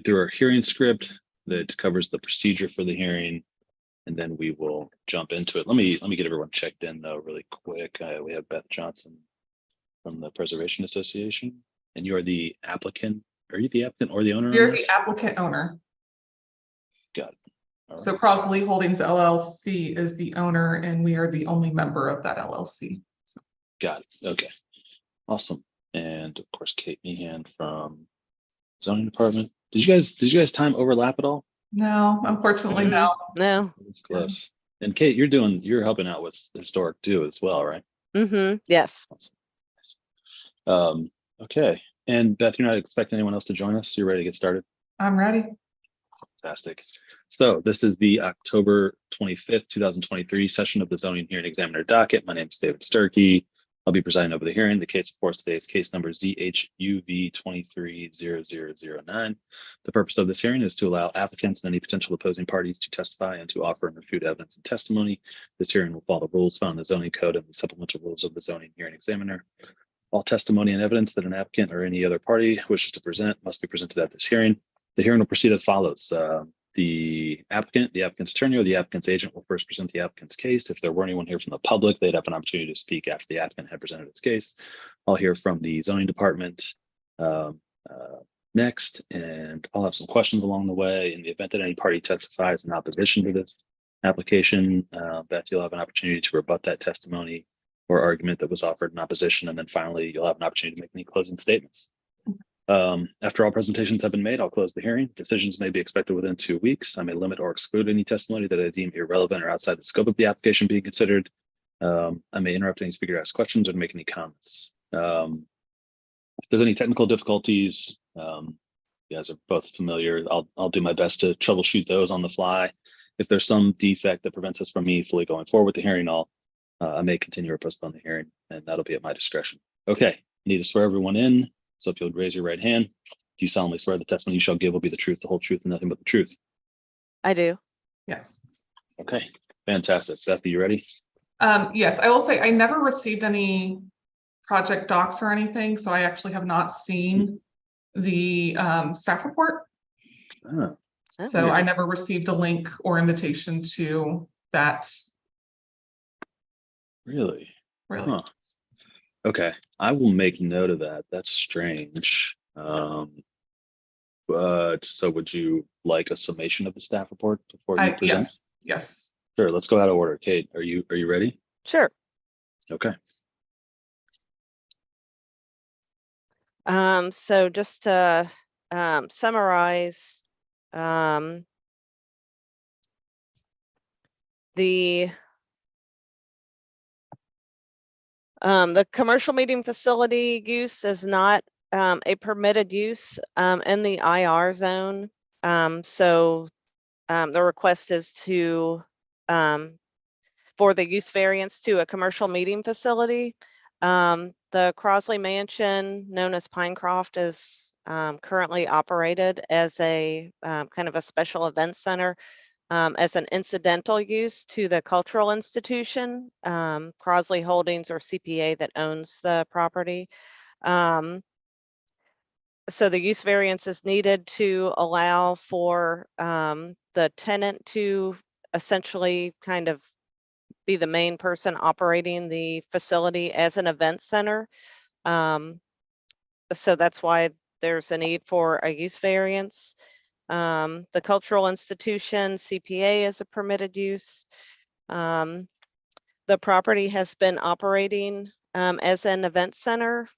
through our hearing script that covers the procedure for the hearing, and then we will jump into it. Let me get everyone checked in though really quick. We have Beth Johnson from the Preservation Association, and you are the applicant. Are you the applicant or the owner? You're the applicant owner. Got it. All So right. Crosley Holdings LLC is the owner, and we are the only member of that LLC. So. Got it. Okay. Awesome. And of course, Kate Meehan from Zoning Department. Did you guys time overlap at all? No, unfortunately, no. No. It's close. And Kate, you're helping out with historic too as well, right? Yes. Awesome. Okay. And Beth, you're not expecting anyone else to join us? You're ready to get started? I'm ready. Fantastic. So this is the October 25th, 2023 session of the Zoning Hearing Examiner docket. My name is David Sturkey. I'll be presiding over the hearing. The case before us today is case number ZHUV230009. The purpose of this hearing is to allow applicants and any potential opposing parties to testify and to offer and refute evidence and testimony. This hearing will follow the rules found in the zoning code and the supplemental rules of the Zoning Hearing Examiner. All testimony and evidence that an applicant or any other party wishes to present must be presented at this hearing. The hearing will proceed as follows. The applicant, the applicant's attorney, or the applicant's agent will first present the applicant's case. If there were anyone here from the public, they'd have an opportunity to speak after the applicant had presented its case. I'll hear from the zoning department next, and I'll have some questions along the way. In the event that any party testifies in opposition to this application, Beth, you'll have an opportunity to rebut that testimony or argument that was offered in opposition. And then finally, you'll have an opportunity to make any closing statements. After all presentations have been made, I'll close the hearing. Decisions may be expected within 2 weeks. I may limit or exclude any testimony that I deem irrelevant or outside the scope of the application being considered. I may interrupt any speaker to ask questions or make any comments. If there's any technical difficulties, you guys are both familiar. I'll do my best to troubleshoot those on the fly. If there's some defect that prevents us from meaningfully going forward with the hearing, I may continue or postpone the hearing, and that'll be at my discretion. Okay, I need to swear everyone in. So if you'll raise your right hand, do you solemnly swear the testimony you shall give will be the truth, the whole truth, and nothing but the truth? I do. Yes. Okay, fantastic. Beth, are you ready? Yes, I will say I never received any project docs or anything, so I actually have not seen the staff report. Oh, So I never received a link or invitation to that. really? Really? Huh. Okay, I will make note of that. That's strange. But so would you like a summation of the staff report before you present? Yes. Yes. Sure, let's go out of order. Kate, are you ready? Sure. Okay. So just to summarize, the commercial meeting facility use is not a permitted use in the IR zone. So the request is for the use variance to a commercial meeting facility. The Crosley Mansion, known as Pinecroft, is currently operated as a kind of a special event center as an incidental use to the cultural institution, Crosley Holdings or CPA that owns the property. So the use variance is needed to allow for the tenant to essentially kind of be the main person operating the facility as an event center. So that's why there's a need for a use variance. The cultural institution, CPA, is a permitted use. The property has been operating as an event center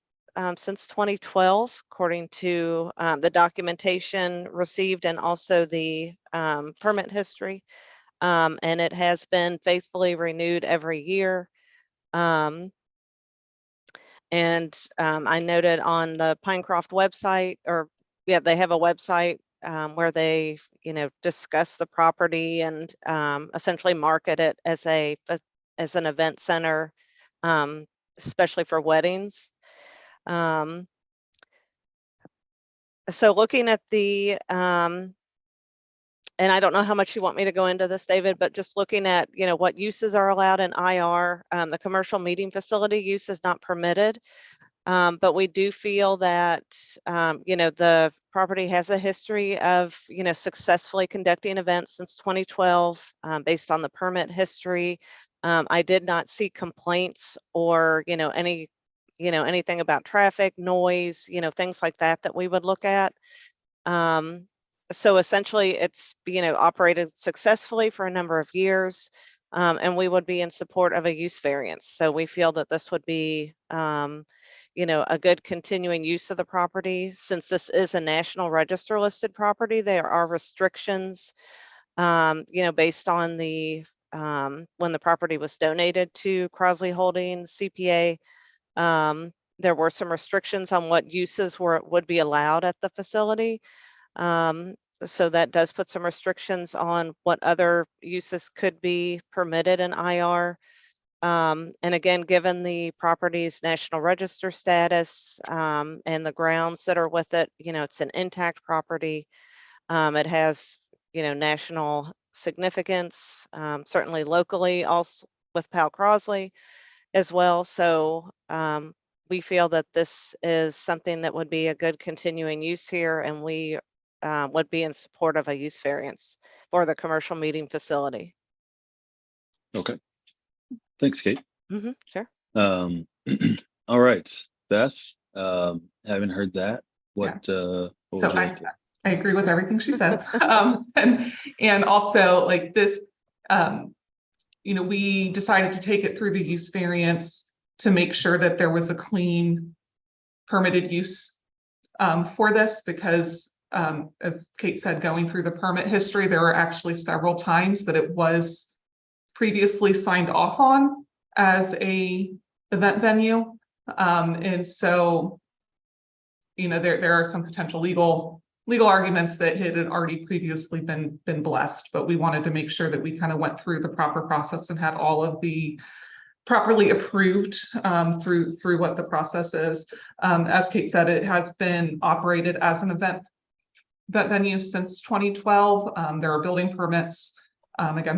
since 2012, according to the documentation received and also the permit history. And it has been faithfully renewed every year. And I noted on the Pinecroft website, or yeah, they have a website where they, discuss the property and essentially market it as an event center, especially for weddings. So looking at the and I don't know how much you want me to go into this, David, but just looking at, what uses are allowed in IR, the commercial meeting facility use is not permitted. But we do feel that, the property has a history of, successfully conducting events since 2012, based on the permit history. I did not see complaints or, anything about traffic, noise, things like that that we would look at. So essentially it's, operated successfully for a number of years, and we would be in support of a use variance. So we feel that this would be, a good continuing use of the property. Since this is a National Register listed property, there are restrictions, based on the, when the property was donated to Crosley Holdings CPA. There were some restrictions on what uses would be allowed at the facility. So that does put some restrictions on what other uses could be permitted in IR. And again, given the property's National Register status, and the grounds that are with it, it's an intact property. It has, national significance, certainly locally, also with Pal Crosley as well. So we feel that this is something that would be a good continuing use here, and we would be in support of a use variance for the commercial meeting facility. Okay. Thanks, Kate. Sure. All right, Beth, haven't heard that. What So would you like to? I agree with everything she says. And also like this, we decided to take it through the use variance to make sure that there was a clean permitted use for this, because as Kate said, going through the permit history, there were actually several times that it was previously signed off on as a event venue. And so, there are some potential legal arguments that had already previously been blessed, but we wanted to make sure that we kind of went through the proper process and had all of the properly approved through what the process is. As Kate said, it has been operated as an event venue since 2012. There are building permits,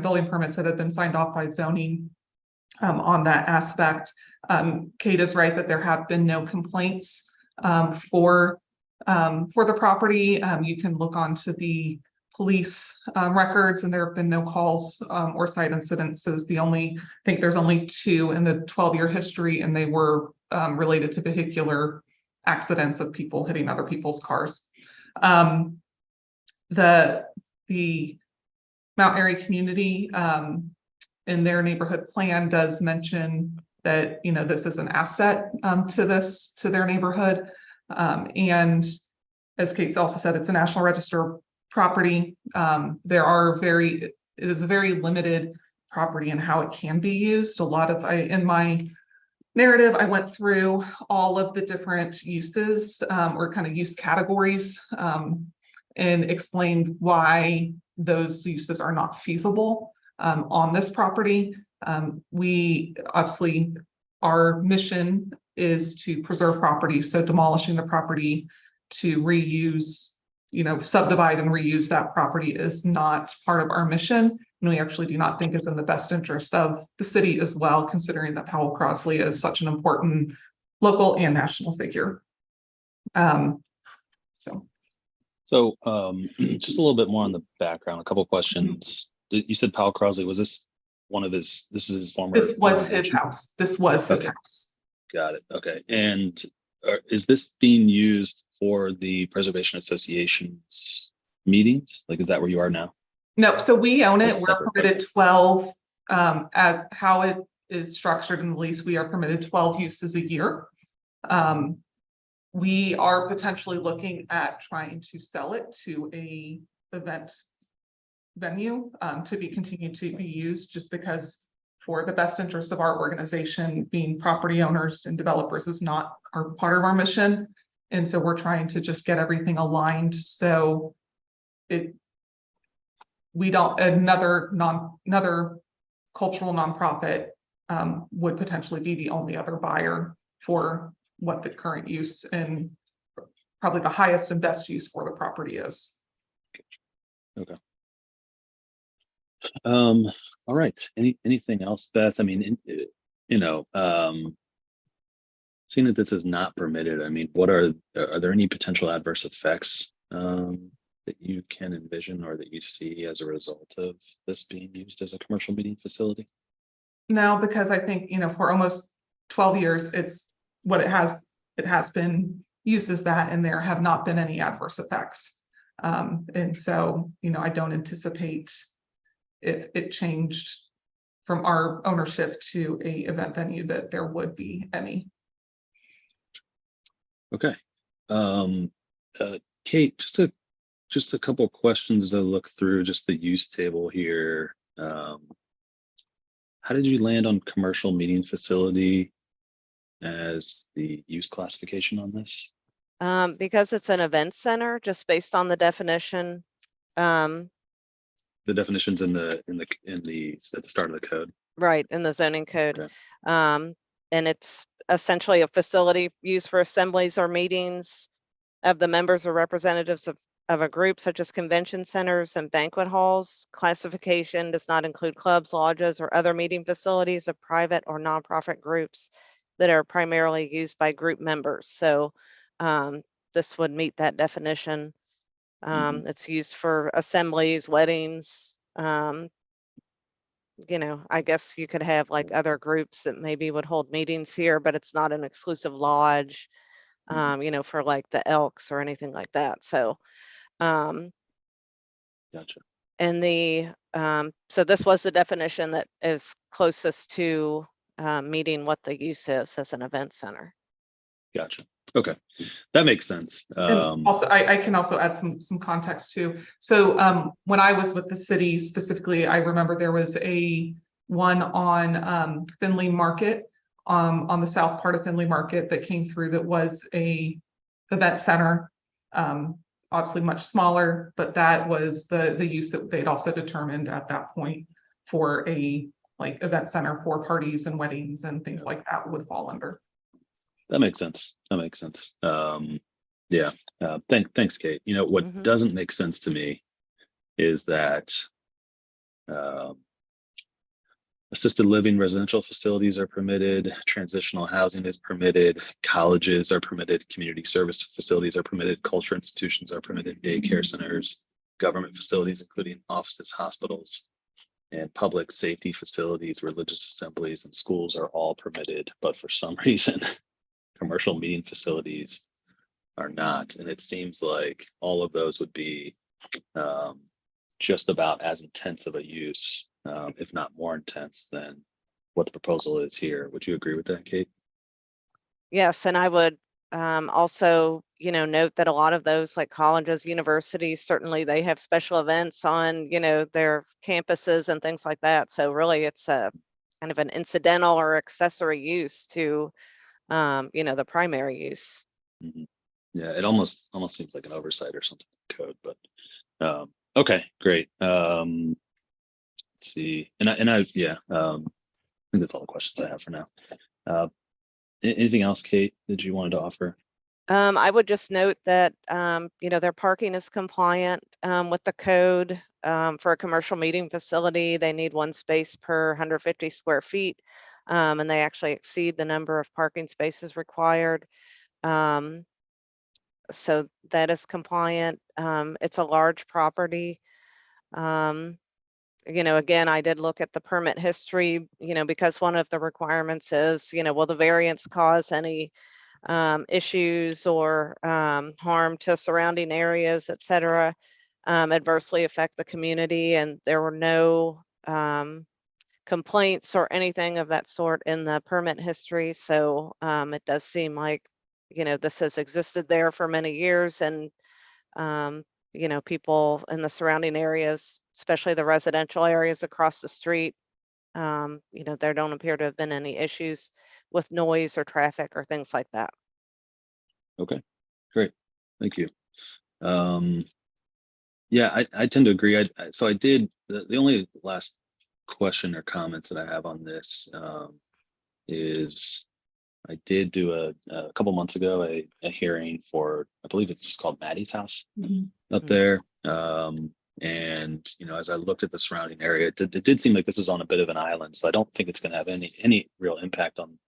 building permits that have been signed off by zoning on that aspect. Kate is right that there have been no complaints for the property. You can look onto the police records, and there have been no calls or site incidences. I think there's only 2 in the 12-year history, and they were related to vehicular accidents of people hitting other people's cars. The Mount Airy community in their neighborhood plan does mention that this is an asset to their neighborhood, and as Kate also said, it's a National Register property. It is a very limited property in how it can be used. In my narrative, I went through all of the different uses or kind of use categories and explained why those uses are not feasible on this property. We obviously, our mission is to preserve property, so demolishing the property to reuse, subdivide and reuse that property is not part of our mission. And we actually do not think is in the best interest of the city as well, considering that Powell Crosley is such an important local and national figure. So Just a little bit more on the background, a couple of questions. You said Powell Crosley, was this one of his, this is his former? This was his house. This was his house. Got it. Okay. And is this being used for the Preservation Association's meetings? Like, is that where you are now? No, so we own it. It's We're separate, permitted 12 at how it is structured in the lease. We are permitted 12 uses a year. We are potentially looking at trying to sell it to a event venue to be continued to be used, just because for the best interest of our organization, being property owners and developers is not part of our mission. And so we're trying to just get everything aligned so we don't, another cultural nonprofit would potentially be the only other buyer for what the current use and probably the highest and best use for the property is. Okay. All right. Anything else, Beth? I mean, seeing that this is not permitted, I mean, what are there any potential adverse effects that you can envision or that you see as a result of this being used as a commercial meeting facility? No, because I think, for almost 12 years, it's what it has been used as that, and there have not been any adverse effects. And so, I don't anticipate if it changed from our ownership to a event venue that there would be any. Okay. Kate, just a couple of questions to look through just the use table here. How did you land on commercial meeting facility as the use classification on this? Because it's an event center, just based on the definition. The definitions at the start of the code. Right, in the zoning code. Okay. And it's essentially a facility used for assemblies or meetings of the members or representatives of a group, such as convention centers and banquet halls. Classification does not include clubs, lodges, or other meeting facilities of private or nonprofit groups that are primarily used by group members. So this would meet that definition. It's used for assemblies, weddings. I guess you could have like other groups that maybe would hold meetings here, but it's not an exclusive lodge, for like the Elks or anything like that. So, Gotcha. and so this was the definition that is closest to meeting what the use is as an event center. Gotcha. Okay, that makes sense. And also, I can also add some context too. So when I was with the city specifically, I remember there was one on Findlay Market, on the south part of Findlay Market that came through that was a event center, obviously much smaller, but that was the use that they'd also determined at that point for a like event center for parties and weddings and things like that would fall under. That makes sense. Yeah. Thanks, Kate. What doesn't make sense to me is that assisted living residential facilities are permitted, transitional housing is permitted, colleges are permitted, community service facilities are permitted, culture institutions are permitted, daycare centers, government facilities, including offices, hospitals, and public safety facilities, religious assemblies, and schools are all permitted, but for some reason, commercial meeting facilities are not. And it seems like all of those would be just about as intense of a use, if not more intense than what the proposal is here. Would you agree with that, Kate? Yes, and I would also, note that a lot of those, like colleges, universities, certainly they have special events on, their campuses and things like that. So really, it's a kind of an incidental or accessory use to the primary use. Yeah, it almost seems like an oversight or something in code, but okay, great. Let's see, and I think that's all the questions I have for now. Anything else, Kate, that you wanted to offer? I would just note that their parking is compliant with the code. For a commercial meeting facility, they need 1 space per 150 square feet. And they actually exceed the number of parking spaces required. So that is compliant. It's a large property. Again, I did look at the permit history, because one of the requirements is, will the variance cause any issues or harm to surrounding areas, et cetera, adversely affect the community? And there were no complaints or anything of that sort in the permit history. So it does seem like, this has existed there for many years, and people in the surrounding areas, especially the residential areas across the street, there don't appear to have been any issues with noise or traffic or things like that. Okay, great, thank you. Yeah, I tend to agree. So I did, the only last question or comments that I have on this is I did do a couple months ago a hearing for, I believe it's called Maddie's House up there. And as I looked at the surrounding area, it did seem like this is on a bit of an island, so I don't think it's going to have any real impact on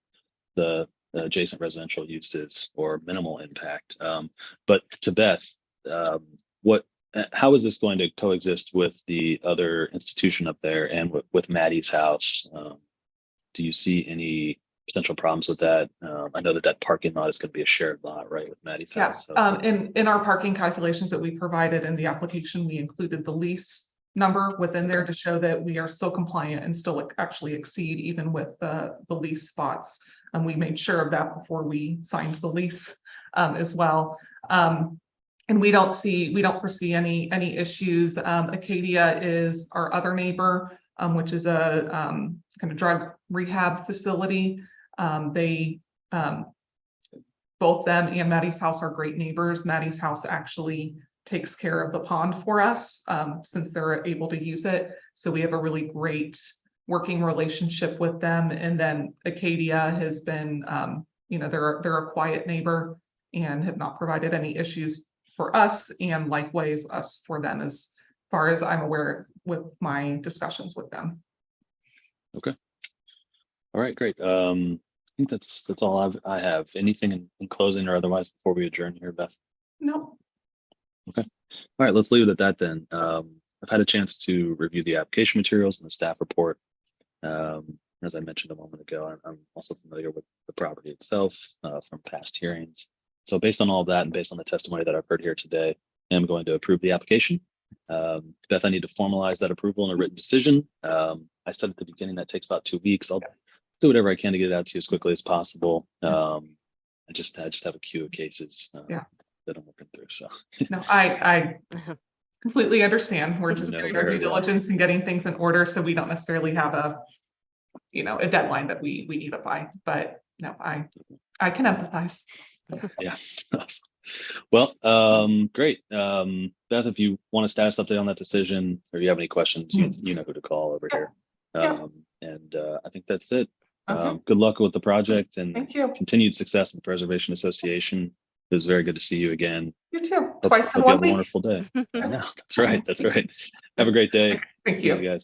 the adjacent residential uses or minimal impact. But to Beth, how is this going to coexist with the other institution up there and with Maddie's house? Do you see any potential problems with that? I know that parking lot is going to be a shared lot, right, with Maddie's Yeah, house. So. in our parking calculations that we provided in the application, we included the lease number within there to show that we are still compliant and still actually exceed even with the lease spots. And we made sure of that before we signed the lease as well. And we don't foresee any issues. Acadia is our other neighbor, which is a kind of drug rehab facility. Both them and Maddie's house are great neighbors. Maddie's house actually takes care of the pond for us since they're able to use it. So we have a really great working relationship with them. And then Acadia has been, they're a quiet neighbor and have not provided any issues for us, and likewise us for them, as far as I'm aware with my discussions with them. Okay. All right, great. I think that's all I have. Anything in closing or otherwise before we adjourn here, Beth? No. Okay. All right, let's leave it at that then. I've had a chance to review the application materials and the staff report. As I mentioned a moment ago, I'm also familiar with the property itself from past hearings. So based on all of that and based on the testimony that I've heard here today, I'm going to approve the application. Beth, I need to formalize that approval in a written decision. I said at the beginning that takes about 2 weeks. I'll do whatever I can to get it out to you as quickly as possible. I just have a queue of cases that I'm working through. So no, I completely understand. We're just doing our due diligence and getting things in order, so we don't necessarily have a deadline that we need it by. But no, I can empathize. Yeah. Well, great. Beth, if you want a status update on that decision or you have any questions, you know who to call over here. And I think that's it. Okay. Good luck with the project and Thank you. continued success in the Preservation Association. It was very good to see you again. You too. Hope Twice in you 1 have a week. wonderful day. I know. That's right. That's right. Have a great day. Thank See you you. guys.